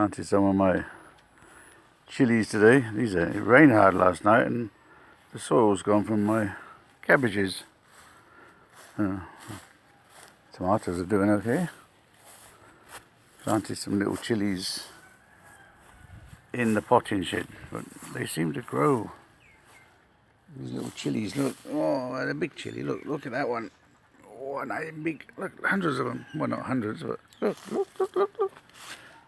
Planted some of my chilies today. It rained hard last night and the soil's gone from my cabbages. Tomatoes are doing okay. Planted some little chilies in the potting shed, but they seem to grow. These little chilies, look. Oh, they're big chili. Look at that one. Oh, nice and big. Look, hundreds of them. Well, not hundreds, but look.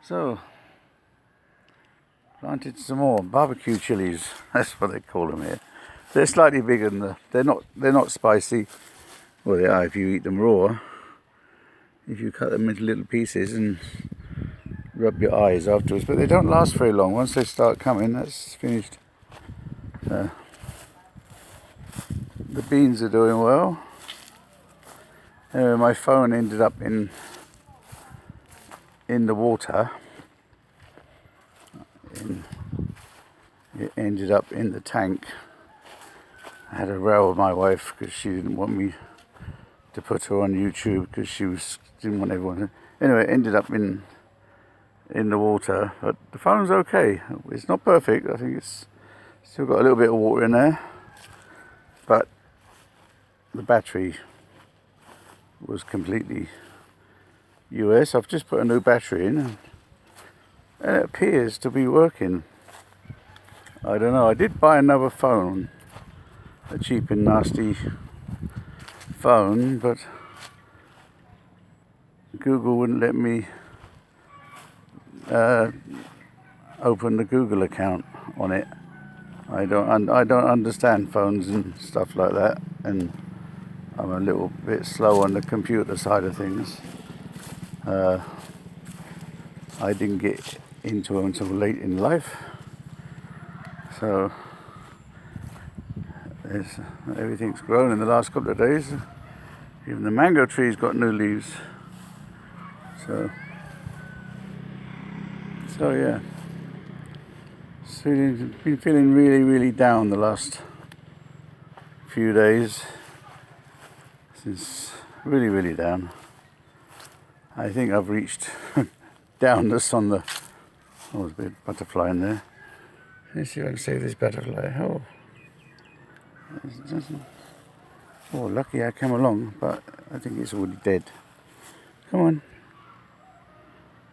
So, planted some more barbecue chilies. That's what they call them here. They're slightly bigger than they're not spicy. Well, they are if you eat them raw. If you cut them into little pieces and rub your eyes afterwards, but they don't last very long. Once they start coming, that's finished. The beans are doing well. Anyway, my phone ended up in the water. It ended up in the tank. I had a row with my wife because she didn't want me to put her on YouTube because didn't want everyone to. Anyway, it ended up in the water, but the phone's okay. It's not perfect. I think it's still got a little bit of water in there, but the battery was completely US. I've just put a new battery in and it appears to be working. I don't know. I did buy another phone, a cheap and nasty phone, but Google wouldn't let me open the Google account on it. I don't understand phones and stuff like that, and I'm a little bit slow on the computer side of things. I didn't get into them until late in life, so everything's grown in the last couple of days. Even the mango tree's got new leaves. So yeah, been feeling really down the last few days. Since really down. I think I've reached downness on the. Oh, there's a big butterfly in there. Let's see if I can save this butterfly. Oh, lucky I came along, but I think it's already dead. Come on.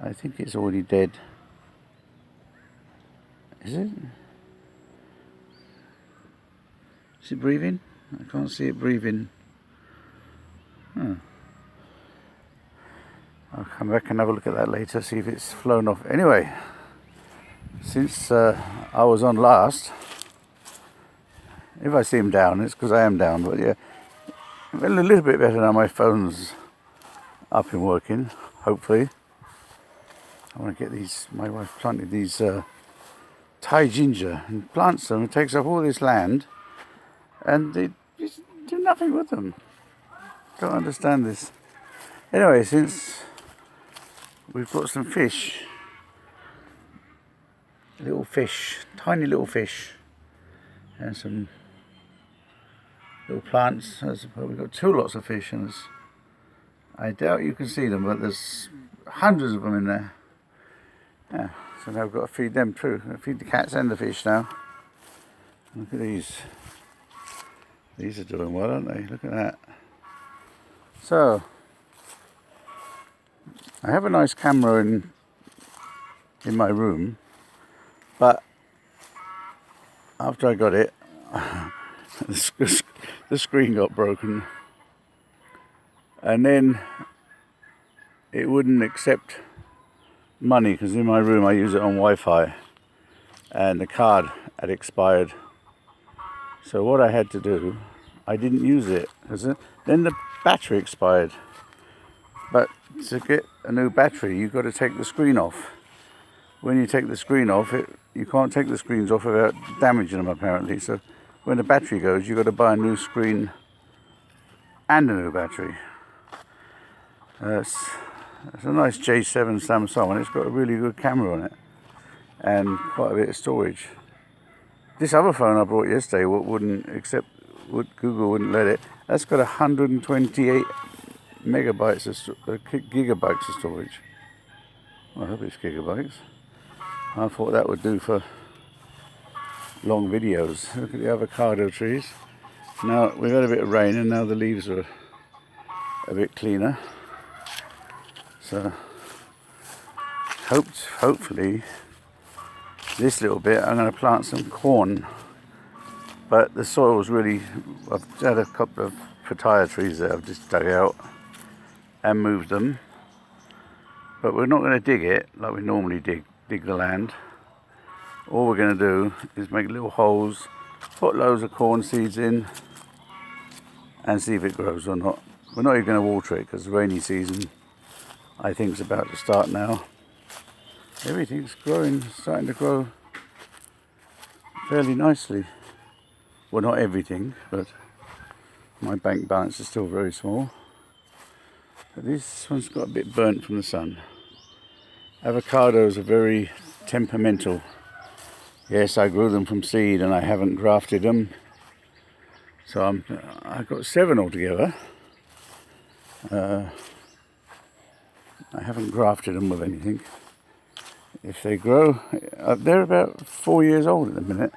I think it's already dead. Is it? Is it breathing? I can't see it breathing. I'll come back and have a look at that later, see if it's flown off. Anyway, since I was on last, if I seem down, it's because I am down, but yeah, a little bit better now my phone's up and working, hopefully. I want to get these, my wife planted these Thai ginger and plants them. It takes up all this land and they just do nothing with them. Don't understand this. Anyway, since we've got some fish, tiny little fish, and some little plants. We've got two lots of fish, and I doubt you can see them, but there's hundreds of them in there. Yeah, so now I've got to feed them too. I feed the cats and the fish now. Look at these. These are doing well, aren't they? Look at that. So, I have a nice camera in my room, but after I got it, the screen got broken, and then it wouldn't accept money because in my room I use it on Wi-Fi, and the card had expired. So what I had to do, I didn't use it because then the battery expired. But to get a new battery, you've got to take the screen off. When you take the screen off, you can't take the screens off without damaging them apparently. So when the battery goes, you've got to buy a new screen and a new battery. It's a nice J7 Samsung, and it's got a really good camera on it and quite a bit of storage. This other phone I bought yesterday Google wouldn't let it. That's got 128 megabytes gigabytes of storage. Well, I hope it's gigabytes. I thought that would do for long videos. Look at the avocado trees. Now we've had a bit of rain and now the leaves are a bit cleaner. So hopefully this little bit I'm going to plant some corn. But the soil's really, I've had a couple of papaya trees there I've just dug out and moved them. But we're not going to dig it like we normally dig the land. All we're going to do is make little holes, put loads of corn seeds in and see if it grows or not. We're not even going to water it because the rainy season I think is about to start now. Everything's growing, starting to grow fairly nicely. Well, not everything, but my bank balance is still very small. But this one's got a bit burnt from the sun. Avocados are very temperamental. Yes, I grew them from seed and I haven't grafted them. So I've got 7 altogether. I haven't grafted them with anything. If they grow, they're about 4 years old at the minute.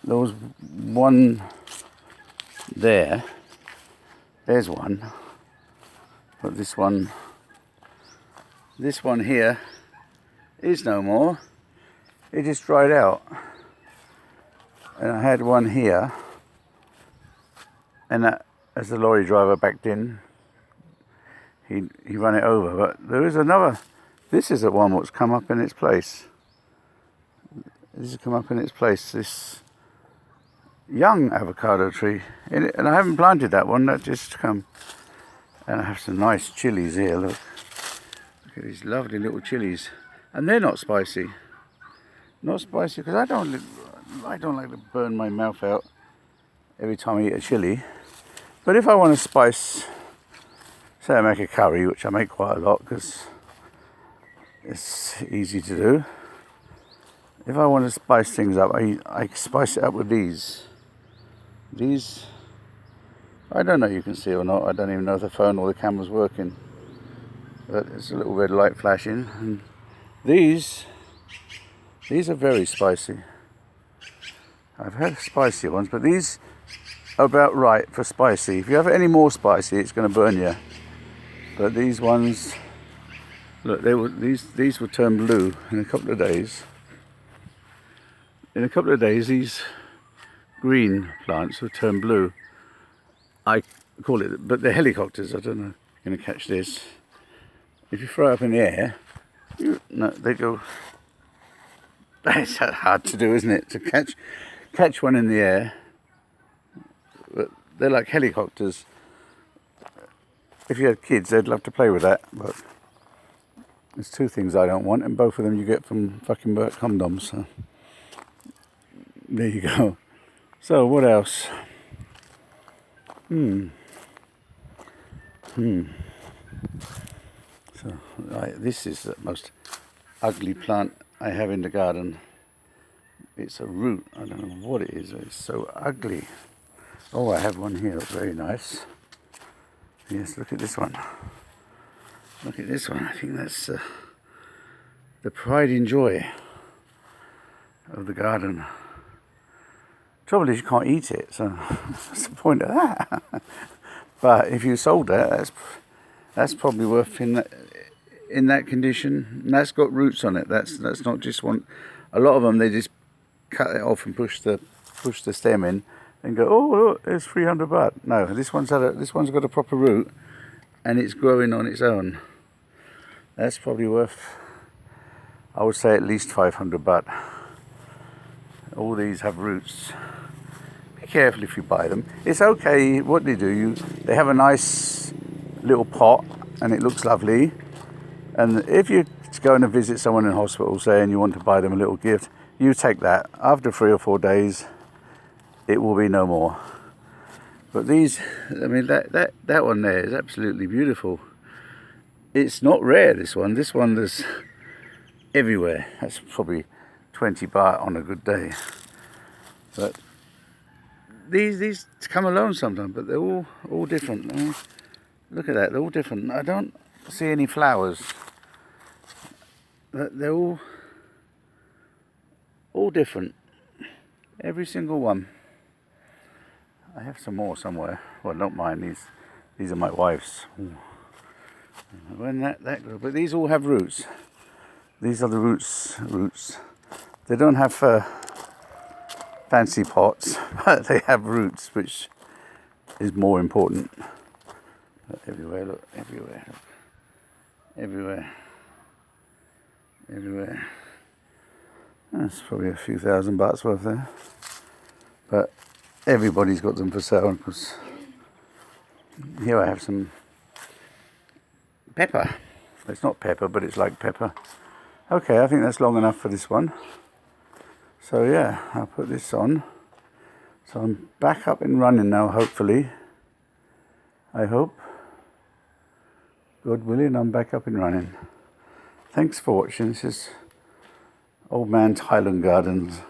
There was one there. There's one. But this one here is no more. It just dried out. And I had one here. And that, as the lorry driver backed in, he ran it over. But there is another. This is the one that's come up in its place. This has come up in its place. This young avocado tree. And I haven't planted that one. That just come. And I have some nice chilies here. Look at these lovely little chilies. And they're not spicy. Not spicy because I don't like to burn my mouth out every time I eat a chili. But if I want to spice, say I make a curry, which I make quite a lot because it's easy to do. If I want to spice things up, I spice it up with these. These, I don't know if you can see or not. I don't even know if the phone or the camera's working. But it's a little red light flashing. And these are very spicy. I've had spicy ones, but these are about right for spicy. If you have any more spicy, it's going to burn you. But these ones, look, these will turn blue in a couple of days. In a couple of days, these green plants will turn blue. I call it, but they're helicopters. I don't know if you're going to catch this. If you throw it up in the air, no, they go. It's hard to do, isn't it? To catch one in the air. But they're like helicopters. If you had kids, they'd love to play with that. But there's 2 things I don't want, and both of them you get from fucking Burt condoms. So there you go. So what else? So this is the most ugly plant I have in the garden. It's a root. I don't know what it is. It's so ugly. Oh, I have one here. It's very nice. Yes, look at this one. Look at this one. I think that's the pride and joy of the garden. Trouble is you can't eat it, so what's the point of that? But if you sold that, that's probably worth in that condition. And that's got roots on it. That's not just one. A lot of them they just cut it off and push the stem in and go, oh look, it's 300 baht. No, this one's got a proper root and it's growing on its own. That's probably worth, I would say, at least 500 baht. All these have roots. Be careful if you buy them. It's okay. What they do, they have a nice little pot and it looks lovely. And if you're going to visit someone in hospital, say, and you want to buy them a little gift, you take that. After 3 or 4 days, it will be no more. But these, I mean, that one there is absolutely beautiful. It's not rare, this one. This one is everywhere. That's probably 20 baht on a good day. But these come alone sometimes, but they're all different. Look at that, they're all different. I don't see any flowers. They're all All different. Every single one. I have some more somewhere. Well, not mine. These are my wife's. When that grew, but these all have roots. These are the roots. They don't have fancy pots, but they have roots, which is more important. But everywhere, look, everywhere, look. Everywhere. That's probably a few $1,000 worth there. But everybody's got them for sale, because here I have some pepper. It's not pepper, but it's like pepper. Okay, I think that's long enough for this one. So yeah, I'll put this on. So I'm back up and running now, hopefully. I hope. God willing, I'm back up and running. Thanks for watching. This is Old Man Thailand Gardens.